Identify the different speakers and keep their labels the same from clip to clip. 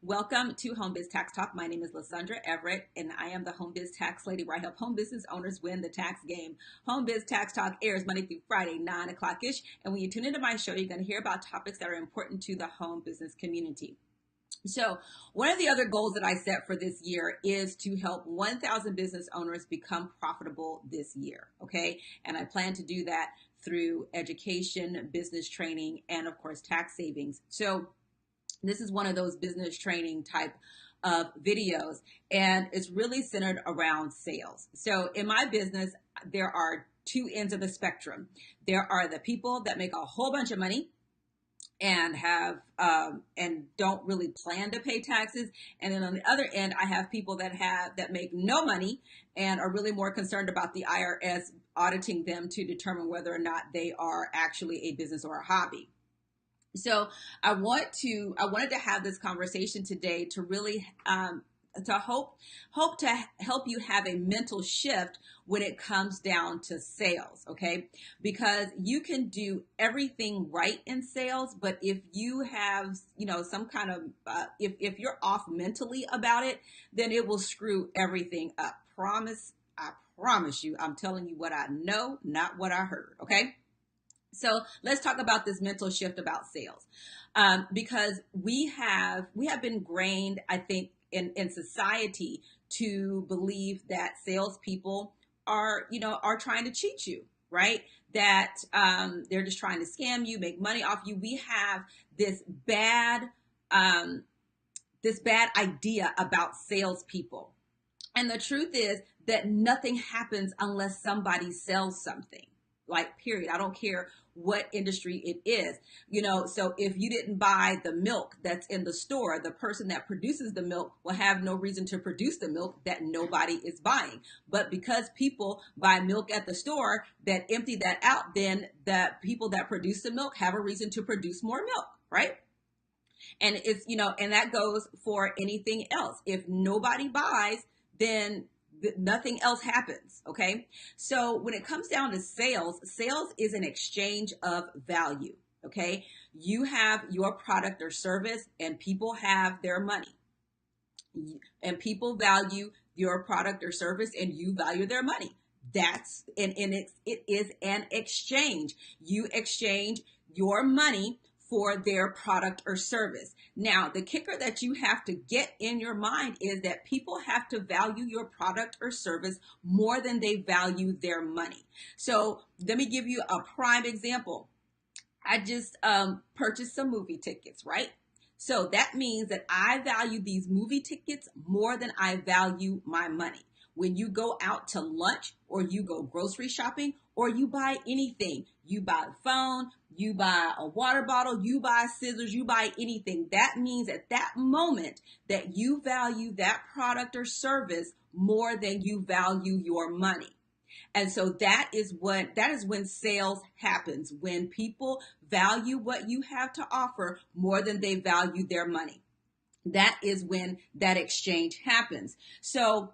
Speaker 1: Welcome to Home Biz Tax Talk. My name is Lysandra Everett, and I am the Home Biz Tax Lady, where I help home business owners win the tax game. Home Biz Tax Talk airs Monday through Friday, 9 o'clock ish. And when you tune into my show, you're going to hear about topics that are important to the home business community. So, one of the other goals that I set for this year is to help 1,000 business owners become profitable this year. Okay. And I plan to do that through education, business training, and of course, tax savings. So, this is one of those business training type of videos, and it's really centered around sales. So in my business, there are two ends of the spectrum. There are the people that make a whole bunch of money and have and don't really plan to pay taxes, and then on the other end I have people that make no money and are really more concerned about the IRS auditing them to determine whether or not they are actually a business or a hobby. So I wanted to have this conversation today to really to hope to help you have a mental shift when it comes down to sales. Okay, because you can do everything right in sales, but if you have some kind of if you're off mentally about it, then it will screw everything up. I promise you. I'm telling you what I know, not what I heard. Okay. So let's talk about this mental shift about sales, because we have been grained, I think, in society to believe that salespeople are trying to cheat you, right? That they're just trying to scam you, make money off you. We have this bad um, this bad idea about salespeople, and the truth is that nothing happens unless somebody sells something, like, period. I don't care what industry it is. So if you didn't buy the milk that's in the store, the person that produces the milk will have no reason to produce the milk that nobody is buying. But because people buy milk at the store that empty that out, then the people that produce the milk have a reason to produce more milk, right? And and that goes for anything else. If nobody buys, then nothing else happens. Okay. So when it comes down to sales is an exchange of value. Okay. You have your product or service, and people have their money, and people value your product or service, and you value their money. It is an exchange. You exchange your money for their product or service. Now, the kicker that you have to get in your mind is that people have to value your product or service more than they value their money. So let me give you a prime example. I just purchased some movie tickets, right? So that means that I value these movie tickets more than I value my money. When you go out to lunch, or you go grocery shopping, or you buy anything, you buy a phone, you buy a water bottle, you buy scissors, you buy anything, that means at that moment that you value that product or service more than you value your money. And so that is when sales happens, when people value what you have to offer more than they value their money. That is when that exchange happens. So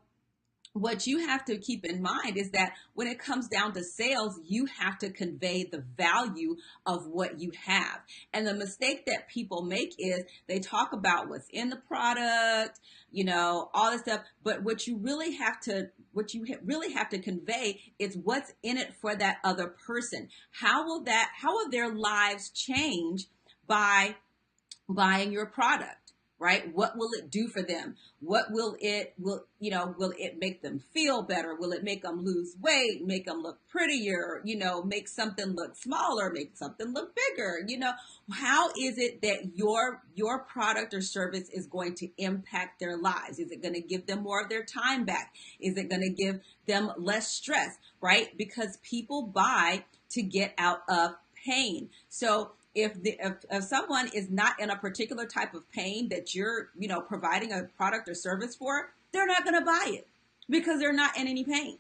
Speaker 1: what you have to keep in mind is that when it comes down to sales, you have to convey the value of what you have. And the mistake that people make is they talk about what's in the product, all this stuff. But what you really have to convey is what's in it for that other person. How will their lives change by buying your product? Right? What will it do for them? Will it make them feel better? Will it make them lose weight, make them look prettier, make something look smaller, make something look bigger? How is it that your product or service is going to impact their lives? Is it going to give them more of their time back? Is it going to give them less stress, right? Because people buy to get out of pain. So if someone is not in a particular type of pain that you're providing a product or service for, they're not going to buy it because they're not in any pain.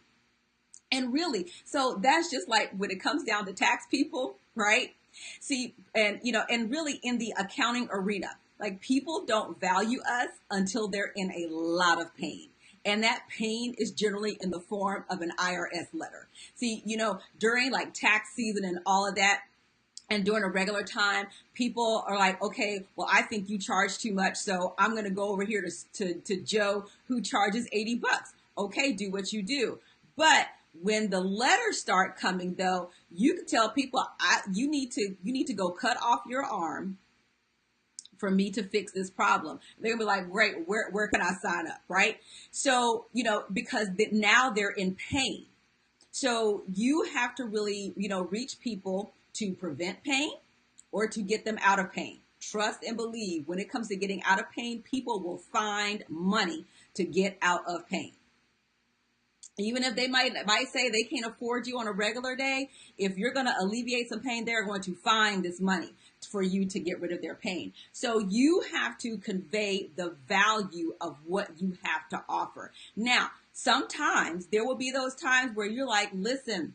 Speaker 1: And really, so that's just like when it comes down to tax people, right? See, and really in the accounting arena, like, people don't value us until they're in a lot of pain. And that pain is generally in the form of an IRS letter. See, during like tax season and all of that, And during a regular time, people are like, okay, well, I think you charge too much, so I'm going to go over here to Joe who charges $80. Okay, do what you do. But when the letters start coming, though, you can tell people, you need to go cut off your arm for me to fix this problem. They're gonna be like, great, where can I sign up, right? So, because now they're in pain. So you have to really, reach people to prevent pain or to get them out of pain. Trust and believe when it comes to getting out of pain, people will find money to get out of pain. Even if they might say they can't afford you on a regular day, if you're going to alleviate some pain, they're going to find this money for you to get rid of their pain. So you have to convey the value of what you have to offer. Now, sometimes there will be those times where you're like, listen,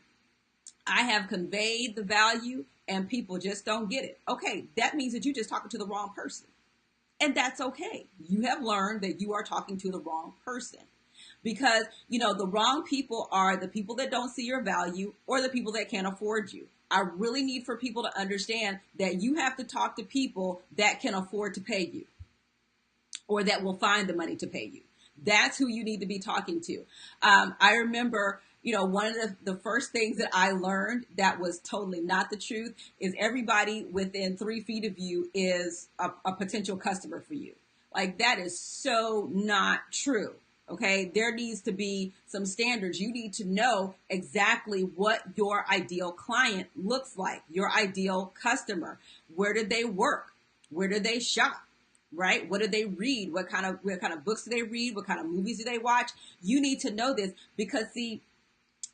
Speaker 1: I have conveyed the value and people just don't get it. Okay, that means that you're just talking to the wrong person. And that's okay. You have learned that you are talking to the wrong person. Because, the wrong people are the people that don't see your value or the people that can't afford you. I really need for people to understand that you have to talk to people that can afford to pay you or that will find the money to pay you. That's who you need to be talking to. I remember, one of the first things that I learned that was totally not the truth is everybody within 3 feet of you is a potential customer for you. Like, that is so not true. Okay, there needs to be some standards. You need to know exactly what your ideal client looks like, your ideal customer. Where do they work? Where do they shop? Right? What do they read? What kind of books do they read? What kind of movies do they watch? You need to know this because, see,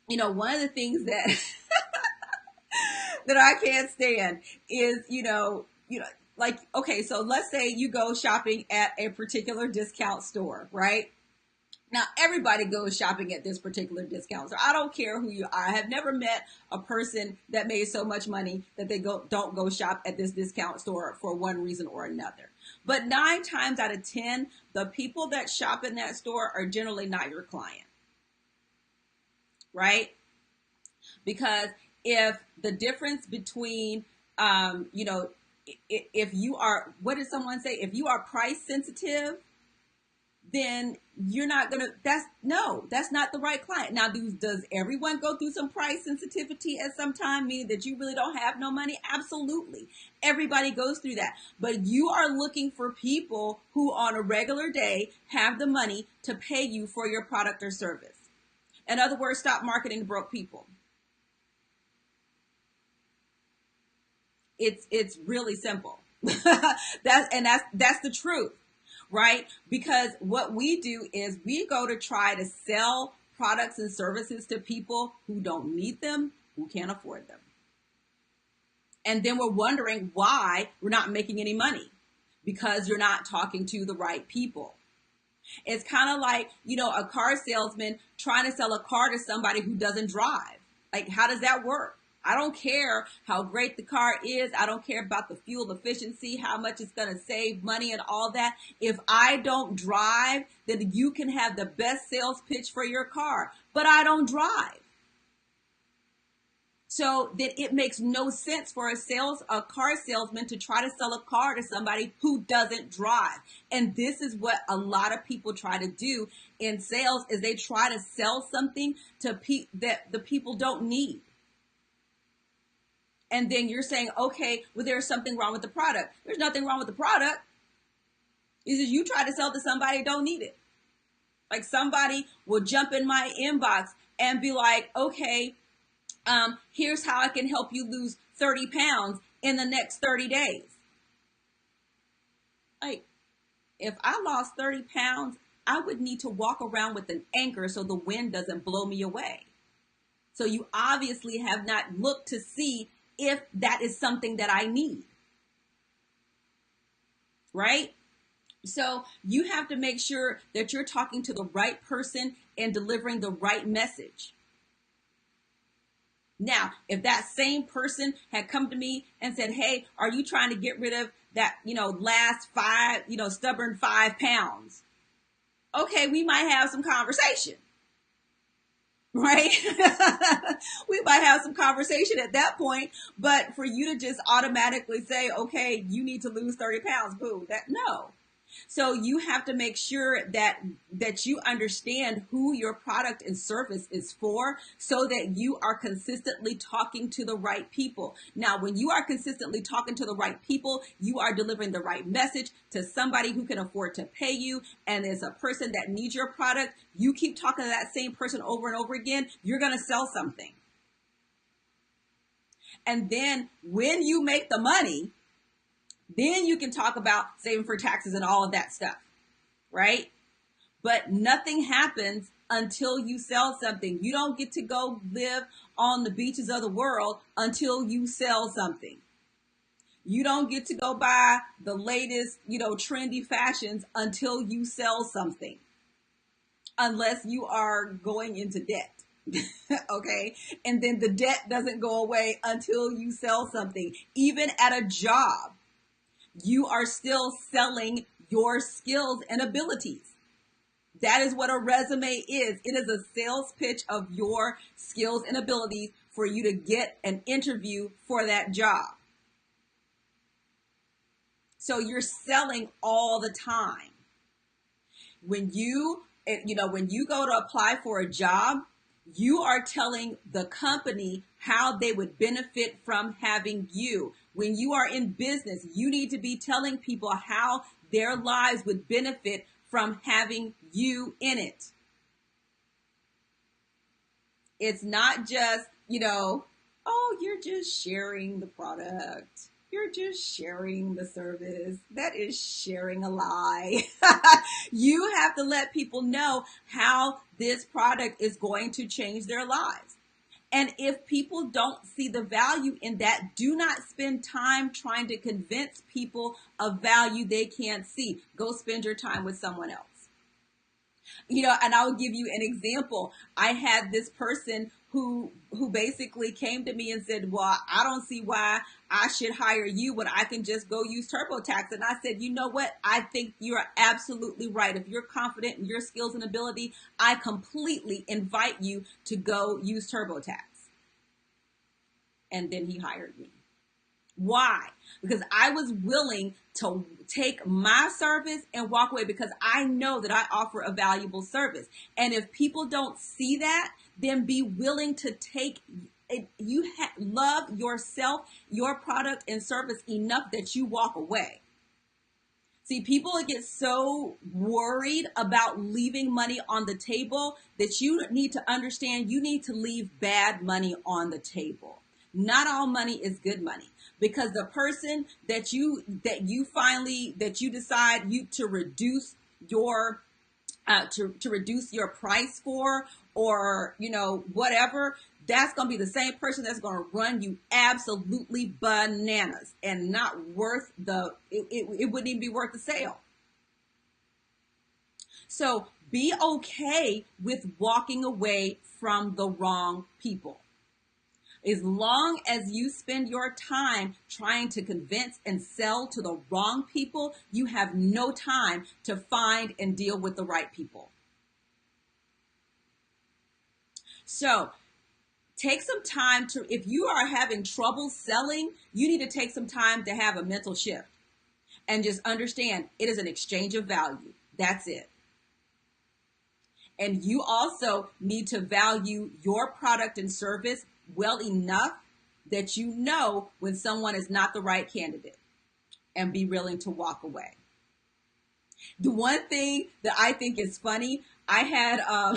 Speaker 1: one of the things that that I can't stand is, like, okay, so let's say you go shopping at a particular discount store, right? Now, everybody goes shopping at this particular discount. So I don't care who you are. I have never met a person that made so much money that they don't go shop at this discount store for one reason or another. But 9 times out of 10, the people that shop in that store are generally not your client. Right? Because if the difference between, if you are, what did someone say? If you are price sensitive, then you're not going to, that's not the right client. Now, does everyone go through some price sensitivity at some time, meaning that you really don't have no money? Absolutely. Everybody goes through that. But you are looking for people who on a regular day have the money to pay you for your product or service. In other words, stop marketing to broke people. It's really simple. That's the truth. Right? Because what we do is we go to try to sell products and services to people who don't need them, who can't afford them. And then we're wondering why we're not making any money because you're not talking to the right people. It's kind of like, a car salesman trying to sell a car to somebody who doesn't drive. Like, how does that work? I don't care how great the car is. I don't care about the fuel efficiency, how much it's going to save money and all that. If I don't drive, then you can have the best sales pitch for your car, but I don't drive. So then it makes no sense for a car salesman to try to sell a car to somebody who doesn't drive. And this is what a lot of people try to do in sales is they try to sell something to that the people don't need. And then you're saying, okay, well, there's something wrong with the product. There's nothing wrong with the product. It's just you try to sell to somebody who don't need it. Like somebody will jump in my inbox and be like, okay, here's how I can help you lose 30 pounds in the next 30 days. Like, if I lost 30 pounds, I would need to walk around with an anchor so the wind doesn't blow me away. So you obviously have not looked to see if that is something that I need. Right? So you have to make sure that you're talking to the right person and delivering the right message. Now, if that same person had come to me and said, hey, are you trying to get rid of that, last 5, stubborn 5 pounds? Okay, we might have some conversation. right? We might have some conversation at that point, but for you to just automatically say, okay, you need to lose 30 pounds, boo, that no. So you have to make sure that you understand who your product and service is for, so that you are consistently talking to the right people. Now, when you are consistently talking to the right people, you are delivering the right message to somebody who can afford to pay you, and is a person that needs your product. You keep talking to that same person over and over again, you're going to sell something. And then when you make the money, then you can talk about saving for taxes and all of that stuff, right? But nothing happens until you sell something. You don't get to go live on the beaches of the world until you sell something. You don't get to go buy the latest, trendy fashions until you sell something, unless you are going into debt. Okay. And then the debt doesn't go away until you sell something. Even at a job, you are still selling your skills and abilities. That is what a resume is. It is a sales pitch of your skills and abilities for you to get an interview for that job. So you're selling all the time. When you go to apply for a job, you are telling the company how they would benefit from having you. When you are in business, you need to be telling people how their lives would benefit from having you in it. It's not just, oh, you're just sharing the product. You're just sharing the service. That is sharing a lie. You have to let people know how this product is going to change their lives. And if people don't see the value in that, do not spend time trying to convince people of value they can't see. Go spend your time with someone else. And I'll give you an example. I had this person who basically came to me and said, well, I don't see why I should hire you when I can just go use TurboTax. And I said, you know what? I think you're absolutely right. If you're confident in your skills and ability, I completely invite you to go use TurboTax. And then he hired me. Why? Because I was willing to take my service and walk away, because I know that I offer a valuable service. And if people don't see that, then be willing to take it. Love yourself, your product and service enough that you walk away. See, people get so worried about leaving money on the table that you need to understand you need to leave bad money on the table. Not all money is good money, because the person that you decide to reduce your to reduce your price for, or whatever, that's going to be the same person that's going to run you absolutely bananas and not worth it wouldn't even be worth the sale. So be okay with walking away from the wrong people. As long as you spend your time trying to convince and sell to the wrong people, you have no time to find and deal with the right people. So take some time if you are having trouble selling, you need to take some time to have a mental shift and just understand it is an exchange of value. That's it. And you also need to value your product and service well enough that you know when someone is not the right candidate, and be willing to walk away. The one thing that I think is funny, I had, I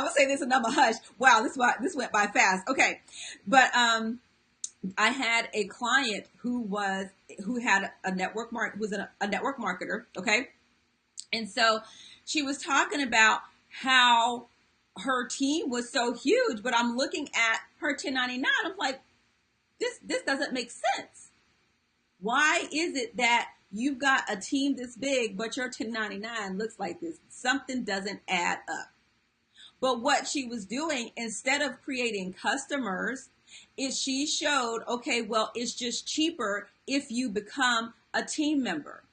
Speaker 1: would say this and I'm a hush. Wow, this went by fast. Okay. But, I had a client who had a network marketer. Okay. And so she was talking about how her team was so huge, but I'm looking at her 1099. I'm like, this doesn't make sense. Why is it that you've got a team this big, but your 1099 looks like this? Something doesn't add up. But what she was doing, instead of creating customers, is she showed, okay, well, it's just cheaper if you become a team member.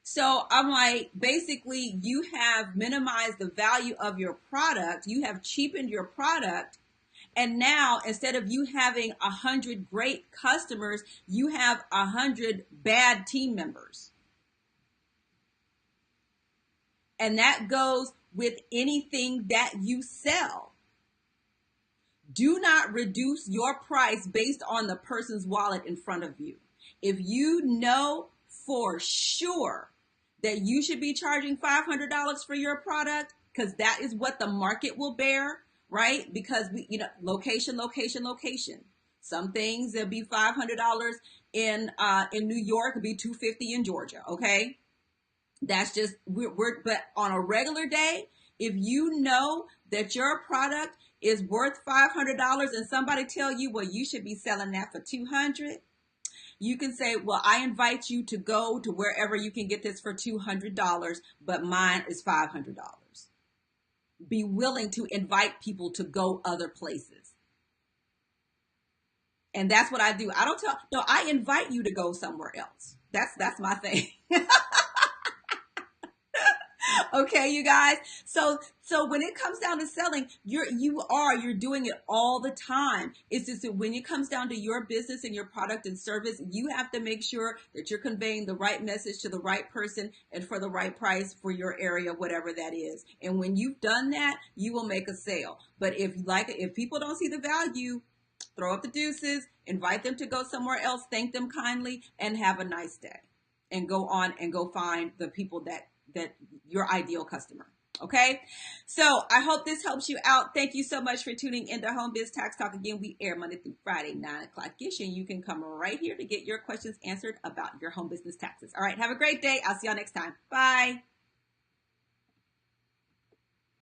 Speaker 1: So I'm like, basically, you have minimized the value of your product. You have cheapened your product. And now, instead of you having 100 great customers, you have 100 bad team members. And that goes with anything that you sell. Do not reduce your price based on the person's wallet in front of you. If you know for sure that you should be charging $500 for your product, because that is what the market will bear, right? Because location, location, location. Some things that'll be $500 in New York, will be $250 in Georgia. Okay, that's just but on a regular day, if you know that your product is worth $500 and somebody tell you, well, you should be selling that for $200, you can say, well, I invite you to go to wherever you can get this for $200, but mine is $500. Be willing to invite people to go other places. And that's what I do. I don't tell, no, I invite you to go somewhere else. That's my thing. Okay, you guys. So when it comes down to selling, you're doing it all the time. It's just that when it comes down to your business and your product and service, you have to make sure that you're conveying the right message to the right person and for the right price for your area, whatever that is. And when you've done that, you will make a sale. But if people don't see the value, throw up the deuces, invite them to go somewhere else, thank them kindly, and have a nice day. And go on and go find the people that your ideal customer. Okay, so I hope this helps you out. Thank you so much for tuning into Home Biz Tax Talk. Again, we air Monday through Friday, 9 o'clock ish, and you can come right here to get your questions answered about your home business taxes. All right, have a great day. I'll see y'all next time. Bye.